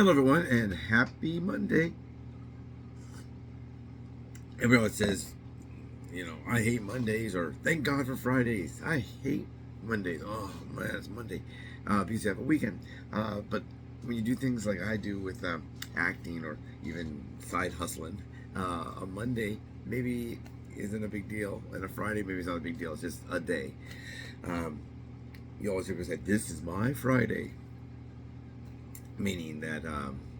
Hello everyone and happy Monday. Everyone says, I hate Mondays or thank God for Fridays. I hate Mondays. Oh man, it's Monday. Because you have a weekend. But when you do things like I do with acting or even side hustling, a Monday maybe isn't a big deal, and a Friday maybe it's not a big deal. It's just a day. You always hear people say, "This is my Friday," meaning that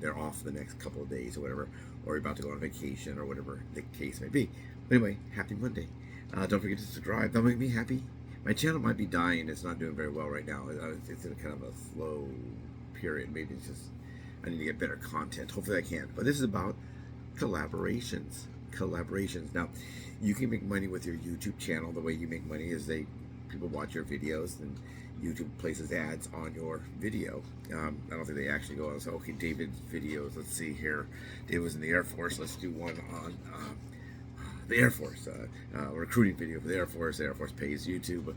they're off the next couple of days or whatever, or you're about to go on vacation or whatever the case may be. But anyway, happy Monday. Don't forget to subscribe. That'll make me happy. My channel might be dying. It's not doing very well right now. It's in kind of a slow period. Maybe it's just I need to get better content. Hopefully I can. But this is about collaborations. Now, you can make money with your YouTube channel. The way you make money is people watch your videos and YouTube places ads on your video. I don't think they actually go and say, okay, David's videos, let's see here. David was in the Air Force, let's do one on the Air Force, recruiting video for the Air Force. The Air Force pays YouTube, but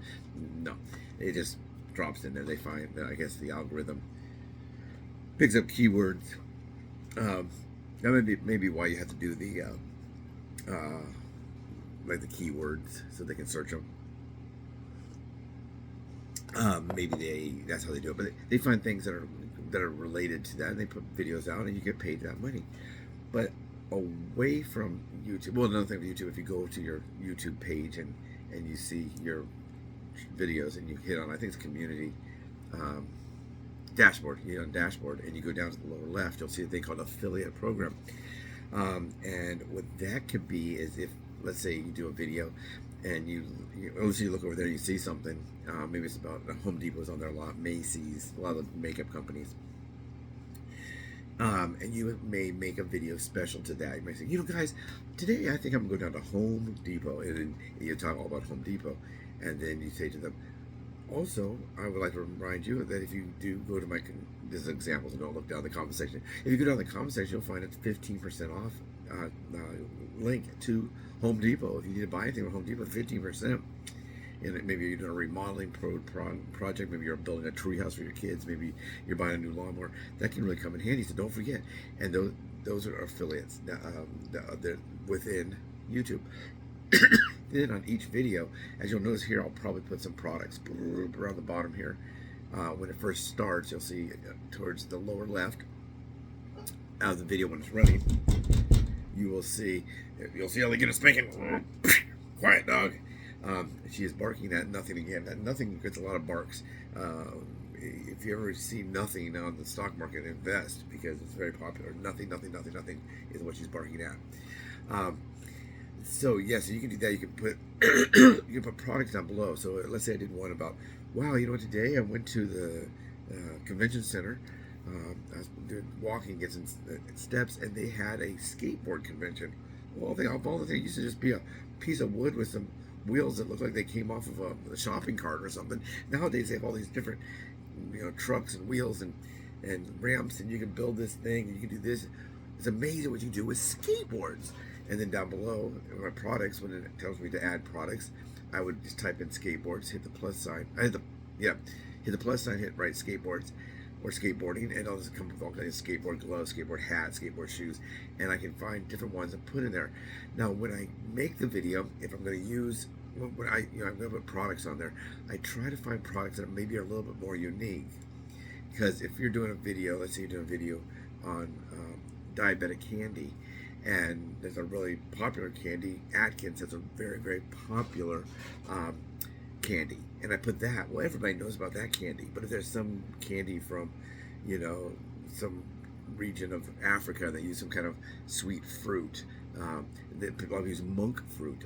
no, it just drops in there. They find that, I guess, the algorithm picks up keywords. That may be why you have to do the like the keywords so they can search them. Maybe that's how they do it, but they find things that are related to that, and they put videos out, and you get paid that money. But away from YouTube, well, another thing with YouTube, if you go to your YouTube page and you see your videos and you hit on, I think it's community dashboard, dashboard, and you go down to the lower left, you'll see a thing called affiliate program. And what that could be is if, let's say, you do a video and you look over there, you see something. Maybe it's about Home Depot's on there a lot, Macy's, a lot of the makeup companies. And you may make a video special to that. You may say, guys, today I think I'm going to go down to Home Depot, and then you talk all about Home Depot, and then you say to them, also, I would like to remind you that if you do go to this is examples, and don't look down the comment section. If you go down the comment section, you'll find it's 15% off link to Home Depot. If you need to buy anything from Home Depot, 15%. And maybe you're doing a remodeling project, maybe you're building a tree house for your kids, maybe you're buying a new lawnmower. That can really come in handy, so don't forget. And those are affiliates they're within YouTube. Then on each video, as you'll notice here, I'll probably put some products around the bottom here. When it first starts, you'll see towards the lower left of the video when it's running, you'll see Elegant is spanking. Quiet dog. She is barking at nothing again. That nothing gets a lot of barks. If you ever see nothing on the stock market, invest, because it's very popular. Nothing is what she's barking at. So yes, you can do that. You can put you can put products down below. So let's say I did one about, wow, today I went to the convention center. I was walking, get some steps, and they had a skateboard convention. Well, all the things used to just be a piece of wood with some wheels that look like they came off of a shopping cart or something. Nowadays they have all these different trucks and wheels and ramps, and you can build this thing and you can do this. It's amazing what you do with skateboards. And then down below, my products, when it tells me to add products, I would just type in skateboards, hit the plus sign. Hit the plus sign, hit right skateboards or skateboarding, and I'll just come up with all kinds of skateboard gloves, skateboard hats, skateboard shoes, and I can find different ones and put in there. Now, when I make the video, if I'm going to use, I'm going to put products on there, I try to find products that maybe are a little bit more unique. Because if you're doing a video, let's say you're doing a video on diabetic candy, and there's a really popular candy, Atkins, that's a very, very popular candy, and I put that, well, everybody knows about that candy. But if there's some candy from some region of Africa that use some kind of sweet fruit, people use monk fruit,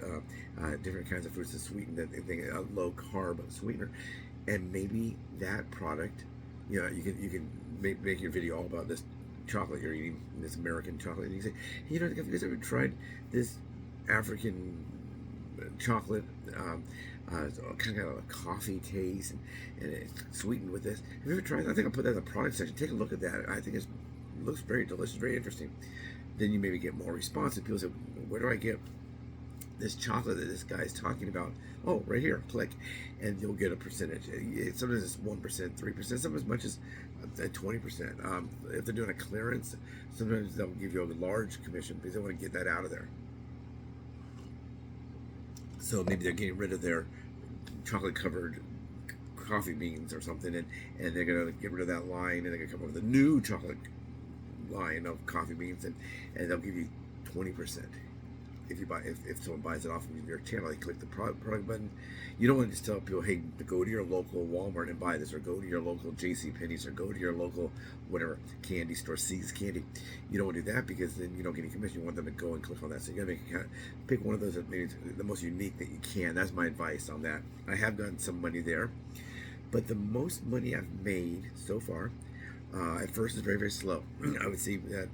different kinds of fruits to sweeten that, a low carb sweetener, and maybe that product, you can make your video all about this chocolate you're eating, this American chocolate, and you say, hey, have you guys ever tried this African chocolate? Kind of a coffee taste, and it's sweetened with this. Have you ever tried that? I think I'll put that in the product section. Take a look at that. I think it looks very delicious, very interesting. Then you maybe get more response. People say, where do I get this chocolate that this guy is talking about? Oh, right here, click, and you'll get a percentage. Sometimes it's 1%, 3%, sometimes as much as at 20%. If they're doing a clearance, sometimes they'll give you a large commission because they want to get that out of there. So maybe they're getting rid of their chocolate covered coffee beans or something, and they're gonna get rid of that line, and they're gonna come up with a new chocolate line of coffee beans, and they'll give you 20%. If you buy, if someone buys it off of your channel, they click the product button. You don't want to just tell people, hey, go to your local Walmart and buy this, or go to your local JCPenney's, or go to your local whatever candy store, See's Candy. You don't want to do that because then you don't get any commission. You want them to go and click on that. So you gotta pick one of those that maybe the most unique that you can. That's my advice on that. I have gotten some money there, but the most money I've made so far, at first is very, very slow. I would see that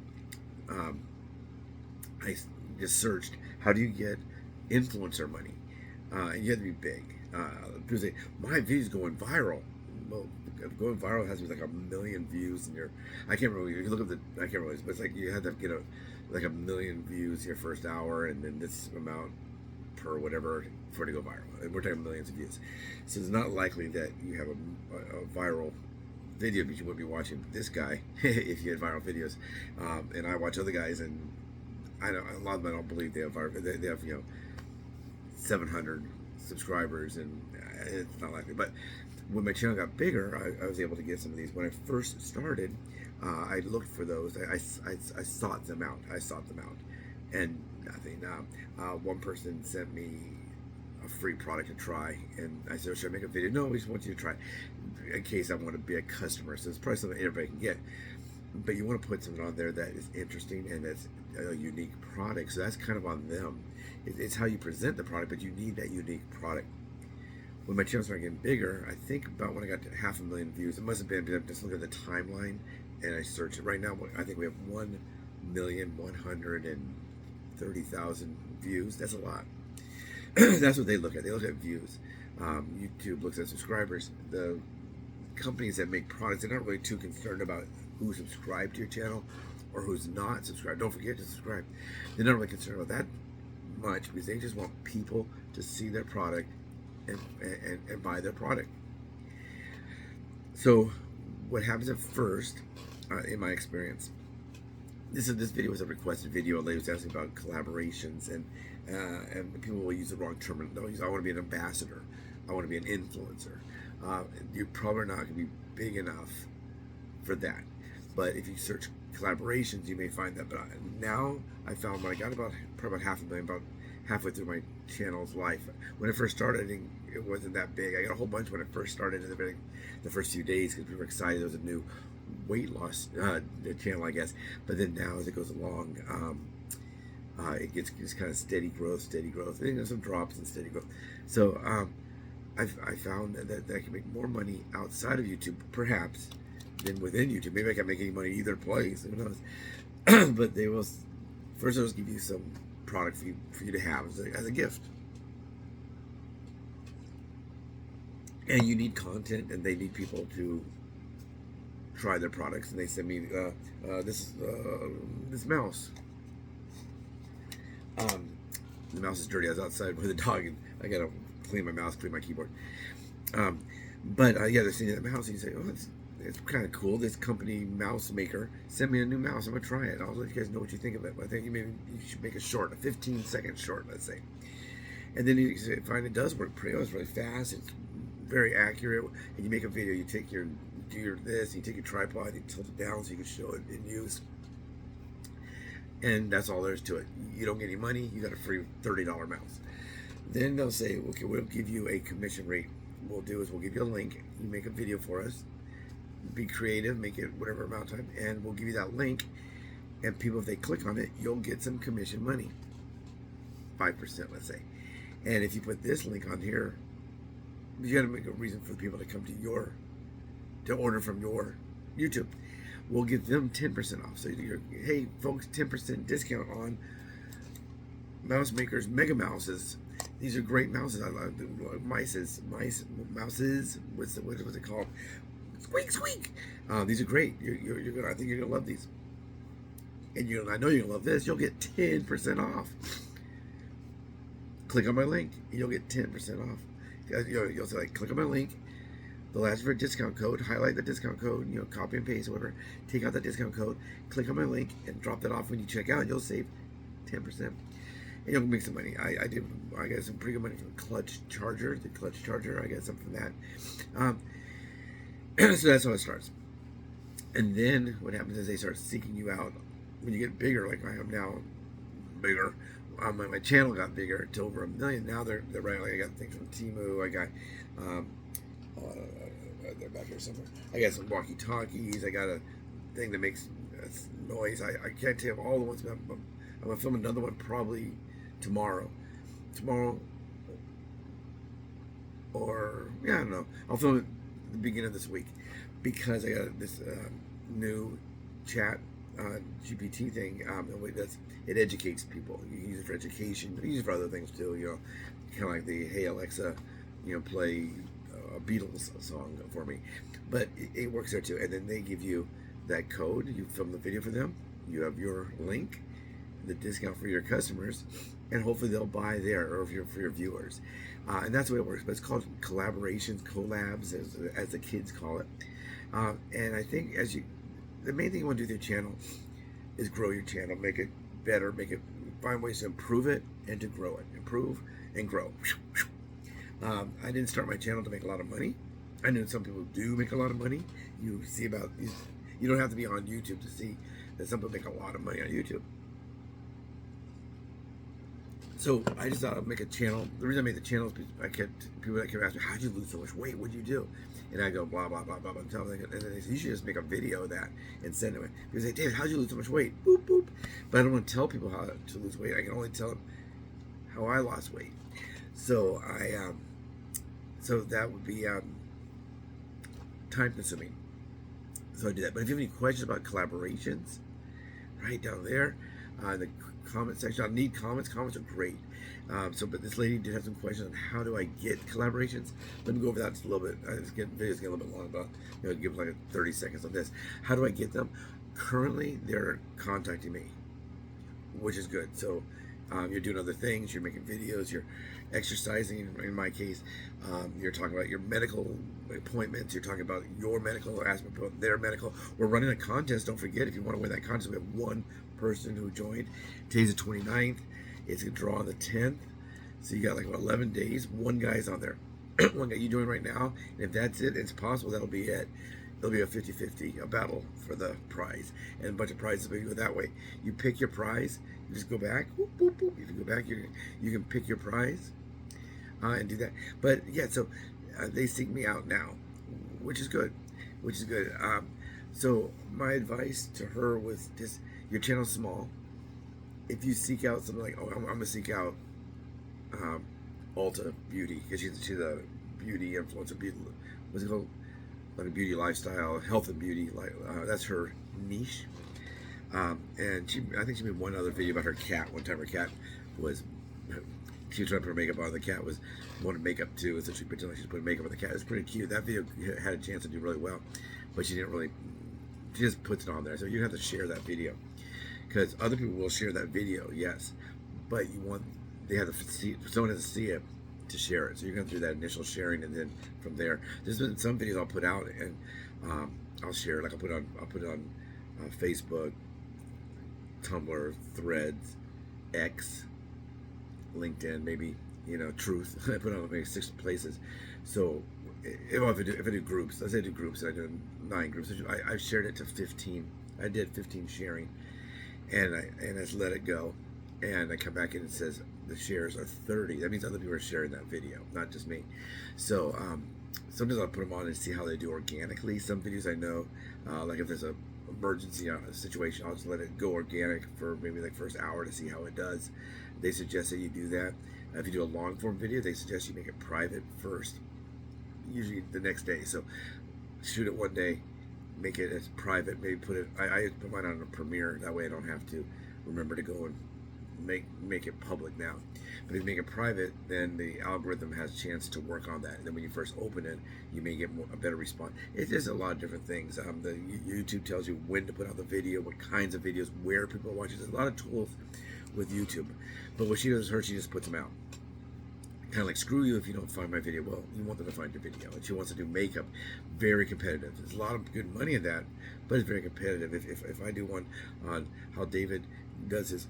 I just searched, how do you get influencer money? And you have to be big. People say, my video's going viral. Well, going viral has to be like 1 million views in your, I can't remember, you look at the, I can't remember, but it's like you had to get like 1 million views your first hour, and then this amount per whatever for it to go viral. And we're talking millions of views. So it's not likely that you have a viral video, because you wouldn't be watching this guy if you had viral videos. And I watch other guys, and I know a lot of them, I don't believe they have viral. They have 700 subscribers, and it's not likely. But when my channel got bigger, I was able to get some of these. When I first started, I looked for those. I sought them out. And nothing. One person sent me a free product to try, and I said, should I make a video? No, we just want you to try it in case I want to be a customer. So it's probably something everybody can get, but you want to put something on there that is interesting and that's a unique product. So that's kind of on them. It's how you present the product, but you need that unique product. When my channel started getting bigger, I think about when I got to 500,000 views, it must have been, just look at the timeline, and I searched it. Right now, I think we have 1,130,000 views. That's a lot. That's what they look at. They look at views. YouTube looks at subscribers. The companies that make products, they're not really too concerned about who's subscribed to your channel or who's not subscribed. Don't forget to subscribe. They're not really concerned about that much, because they just want people to see their product and buy their product. So what happens at first, in my experience, this video was a requested video. A lady was asking about collaborations, and people will use the wrong term. They'll use, I want to be an ambassador, I want to be an influencer. You're probably not going to be big enough for that. But if you search collaborations, you may find that. But now I found, when I got probably about 500,000, about halfway through my channel's life. When I first started, it wasn't that big. I got a whole bunch when I first started in the first few days, because people were excited. There was a new weight loss channel, I guess. But then now, as it goes along, it gets kind of steady growth. And there's some drops and steady growth. So I found that I can make more money outside of YouTube, perhaps, than within YouTube. Maybe I can make any money either place. Who knows? But they will first, they'll give you some product for you to have as a gift. And you need content, and they need people to try their products. And they send me this mouse. The mouse is dirty. I was outside with the dog, and I gotta clean my mouse, clean my keyboard. But yeah, they're sending that mouse, and you say, oh, it's kind of cool. This company mouse maker sent me a new mouse. I'm gonna try it. I'll let you guys know what you think of it. But I think you should make a 15-second short, let's say. And then you find it does work pretty well. It's really fast. It's very accurate. And you make a video. You take you take your tripod, you tilt it down so you can show it in use. And that's all there is to it. You don't get any money. You got a free $30 mouse. Then they'll say, okay, we'll give you a commission rate. What we'll do is we'll give you a link. You make a video for us. Be creative, make it whatever amount of time, and we'll give you that link. And people, if they click on it, you'll get some commission money, 5%, let's say. And if you put this link on here, you got to make a reason for the people to come to order from your YouTube. We'll give them 10% off. So you're, hey folks, 10% discount on Mouse Maker's Mega Mouses. These are great mouses. I love mouses. What's it called? Squeak, squeak. These are great. You're gonna. I think you're gonna love these. And I know you're gonna love this. You'll get 10% off. Click on my link, and you'll get 10% off. You'll say, like, click on my link. they'll ask for a discount code, highlight the discount code, copy and paste, whatever, take out that discount code, click on my link, and drop that off when you check out. You'll save 10%. And you'll make some money. I got some pretty good money from the clutch charger. I got some from that. So that's how it starts. And then what happens is they start seeking you out. When you get bigger, like I am now, bigger. My channel got bigger to over 1 million. Now they're right. Like I got things from Temu. I got they're back here somewhere. I got some walkie-talkies. I got a thing that makes noise. I can't tell you all the ones, but I'm gonna film another one probably tomorrow. Or I don't know. I'll film it at the beginning of this week because I got this new chat GPT thing. It educates people. You can use it for education. You can use it for other things too. Kind of like the Hey Alexa, play a Beatles song for me. But it works there too. And then they give you that code. You film the video for them. You have your link, the discount for your customers, and hopefully they'll buy there or for your viewers. And that's the way it works. But it's called collaborations, collabs, as the kids call it. And I think the main thing you want to do with your channel is grow your channel, make it better, find ways to improve it and to grow it. Improve and grow. I didn't start my channel to make a lot of money. I know some people do make a lot of money. You don't have to be on YouTube to see that some people make a lot of money on YouTube. So I just thought I'd make a channel. The reason I made the channel is because people that kept asking me, how'd you lose so much weight? What'd you do? And I go, blah, blah, blah, blah, blah. And then they say, you should just make a video of that and send it. People say, David, how'd you lose so much weight? Boop, boop. But I don't want to tell people how to lose weight. I can only tell them how I lost weight. So so that would be time consuming. So I do that. But if you have any questions about collaborations, right down there in the comment section, I need comments. Comments are great. But this lady did have some questions on how do I get collaborations. Let me go over that just a little bit. This video's getting a little bit long, but give like 30 seconds on this. How do I get them? Currently, they're contacting me, which is good. So you're doing other things. You're making videos. You're exercising. In my case, you're talking about your medical appointments. You're talking about your medical aspect, about their medical. We're running a contest. Don't forget, if you want to win that contest, we have one person who joined. Today's the 29th. It's a draw on the 10th. So you got like 11 days. One guy's on there. One guy you join right now. And if that's it, it's possible that'll be it. It'll be a 50-50, a battle for the prize. And a bunch of prizes, but you go that way. You pick your prize. You just go back. Whoop, whoop, whoop. If you go back, you can pick your prize and do that. But yeah, so they seek me out now, which is good. So my advice to her was just, your channel's small. If you seek out something like, I'm going to seek out Ulta Beauty, because she's a beauty influencer, what's it called? Like a beauty lifestyle, health and beauty, that's her niche. And I think she made one other video about her cat. One time her cat she was trying to put her makeup on. The cat wanted makeup too, so she pretended like she was putting makeup on the cat. It's pretty cute. That video had a chance to do really well, but she just puts it on there. So you have to share that video, because other people will share that video, yes, but someone has to see it to share it. So you're going to do that initial sharing, and then from there, there's been some videos I'll put out and I'll share. Like I'll put it on Facebook, Tumblr, Threads, X, LinkedIn, maybe Truth. I put it on maybe 6 places. So if I do groups, let's say I do groups, and I do 9 groups. I've shared it to 15. I did 15 sharing, and I just let it go, and I come back in and it says the shares are 30. That means other people are sharing that video, not just me. So sometimes I'll put them on and see how they do organically. Some videos I know, like if there's a emergency situation, I'll just let it go organic for maybe like first hour to see how it does. They suggest that you do that. If you do a long form video, they suggest you make it private first, usually the next day. So shoot it one day, make it as private, maybe I put mine on a premiere, that way I don't have to remember to go and make it public now. But if you make it private, then the algorithm has a chance to work on that. And then when you first open it, you may get a better response. It's just a lot of different things. The YouTube tells you when to put out the video, what kinds of videos, where people are watching. There's a lot of tools with YouTube. But what she does, she just puts them out. kind of like, screw you if you don't find my video. Well, you want them to find your video. And she wants to do makeup, very competitive. There's a lot of good money in that, but it's very competitive. If I do one on how David does his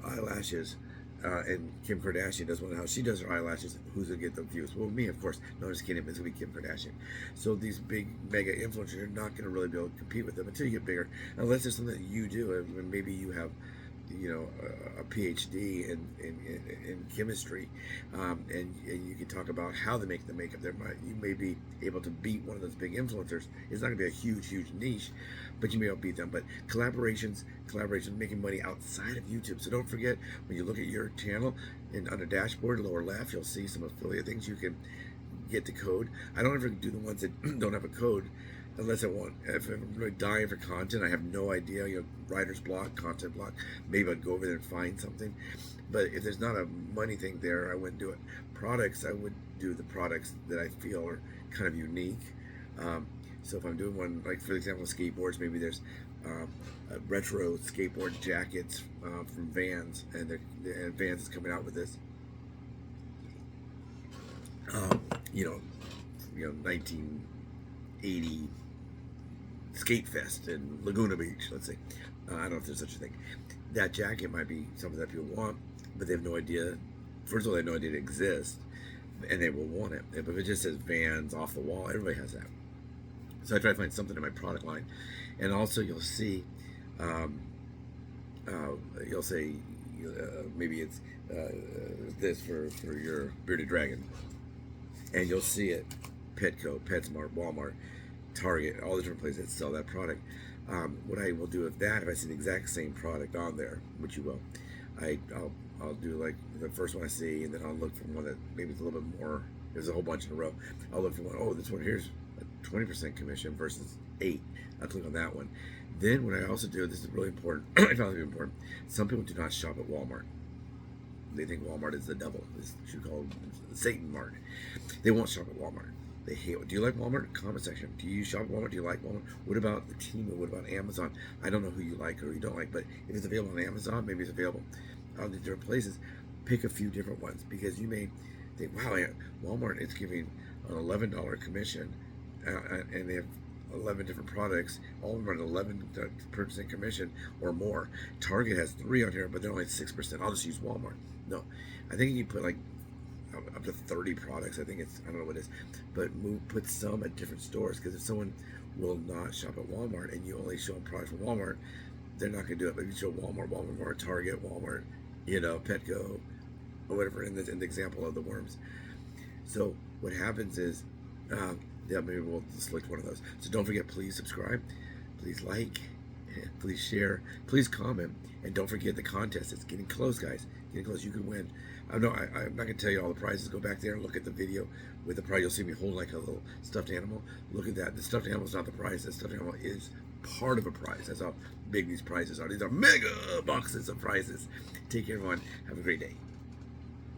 eyelashes, and Kim Kardashian does one on how she does her eyelashes, who's gonna get the views? Well, me, of course. No, I'm just kidding. It's gonna be Kim Kardashian. So these big mega influencers, you're not gonna really be able to compete with them until you get bigger, unless there's something that you do. And maybe you have, you know, a PhD in chemistry, and you can talk about how they make the makeup. You may be able to beat one of those big influencers. It's not gonna be a huge niche, but you may be able to beat them. But collaborations, making money outside of YouTube. So don't forget, when you look at your channel, and on the dashboard, lower left, you'll see some affiliate things. You can get the code. I don't ever do the ones that don't have a code, unless if I'm really dying for content. I have no idea, you know, writer's block, content block, maybe I'd go over there and find something. But if there's not a money thing there, I wouldn't do it. Products, I would do the products that I feel are kind of unique. So if I'm doing one, like for example, skateboards, maybe there's retro skateboard jackets from Vans, and Vans is coming out with this, you know, 1980 skate fest in Laguna Beach, let's say. I don't know if there's such a thing. That jacket might be something that people want, but they have no idea. First of all, they have no idea it exists, and they will want it. But if it just says Vans off the wall, everybody has that. So I try to find something in my product line. And also you'll see, you'll say, maybe it's this for your bearded dragon. And you'll see it, Petco, PetSmart, Walmart, Target, all the different places that sell that product. What I will do with that, if I see the exact same product on there, which you will, I'll do like the first one I see, and then I'll look for one that maybe it's a little bit more. There's a whole bunch in a row. I'll look for one. Oh, this one here's a 20% commission versus 8. I'll click on that one. Then what I also do, this is really important. I found it really important. Some people do not shop at Walmart. They think Walmart is the devil. This should be called Satan Mart. They won't shop at Walmart. They hate it. Do you like Walmart? Comment section. Do you shop at Walmart? Do you like Walmart? What about the team? What about Amazon? I don't know who you like or you don't like, but if it's available on Amazon, maybe it's available on the different places. Pick a few different ones, because you may think, wow, Walmart is giving an $11 commission, and they have 11 different products, all of them are at 11% commission or more. Target has 3 on here, but they're only 6%. I'll just use Walmart. No, I think you put like up to 30 products. I think it's, I don't know what it is, but put some at different stores, because if someone will not shop at Walmart and you only show them products from Walmart, they're not going to do it. But if you show Walmart, Target, Walmart, you know, Petco, or whatever, in the example of the worms. So what happens is, yeah, maybe we'll select one of those. So don't forget, please subscribe, please like, please share, please comment, and don't forget the contest. It's getting close, guys. Getting close. You can win. I'm not going to tell you all the prizes. Go back there and look at the video with the prize. You'll see me hold like a little stuffed animal. Look at that. The stuffed animal is not the prize. The stuffed animal is part of a prize. That's how big these prizes are. These are mega boxes of prizes. Take care, everyone. Have a great day.